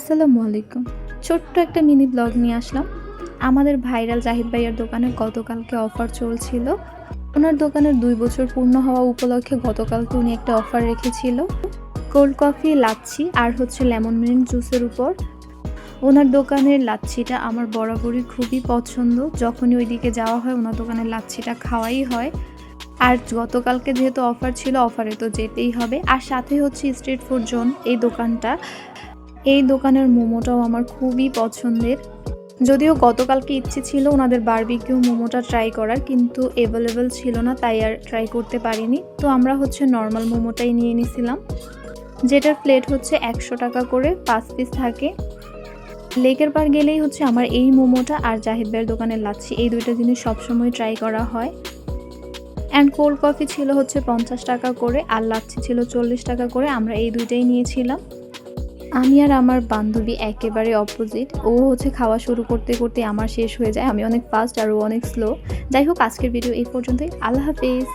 আসসালামু আলাইকুম। ছোট্ট একটা মিনি ব্লগ নিয়ে আসলাম। আমাদের ভাইরাল জাহিদ ভাইয়ার দোকানে গতকালকে অফার চলছিল। উনার দোকানের ২ বছর পূর্ণ হওয়া উপলক্ষে গতকালকে উনি একটা অফার রেখেছিল। কোল্ড কফি, লাচ্ছি আর হচ্ছে লেমন মিন্ট জুসের উপর। উনার দোকানের লাচ্ছিটা আমার বরাবরই খুবই পছন্দ। যখনই ওইদিকে যাওয়া হয় উনার দোকানের লাচ্ছিটা খাওয়াই হয়। আর গতকালকে যেহেতু অফার ছিল, অফারে তো যেতেই হবে। আর সাথে হচ্ছে স্ট্রিট ফুড জোন এই দোকানটা। এই দোকানের মোমোটাও আমার খুবই পছন্দের। যদিও গতকালকে ইচ্ছে ছিল ওনাদের বারবিকিউ মোমোটা ট্রাই করার, কিন্তু অ্যাভেলেবল ছিল না, তাই আর ট্রাই করতে পারিনি। তো আমরা হচ্ছে নর্মাল মোমোটাই নিয়ে নিছিলাম, যেটার প্লেট হচ্ছে ১০০ টাকা করে ৫ পিস থাকে। লেকের পাড় গেলেই হচ্ছে আমার এই মোমোটা আর জাহিদ ভাইয়ের দোকানের লাচ্ছি, এই দুইটা জিনিস সবসময় ট্রাই করা হয়। অ্যান্ড কোল্ড কফি ছিল হচ্ছে ৫০ টাকা করে আর লাচ্ছি ছিল ৪০ টাকা করে। আমরা এই দুইটাই নিয়েছিলাম। আমি আর আমার বান্ধবী একেবারে অপোজিট। ও হচ্ছে খাওয়া শুরু করতে করতে আমার শেষ হয়ে যায়। আমি অনেক ফাস্ট আর ও অনেক স্লো। যাই হোক, আজকের ভিডিও এই পর্যন্তই। আল্লাহ হাফেজ।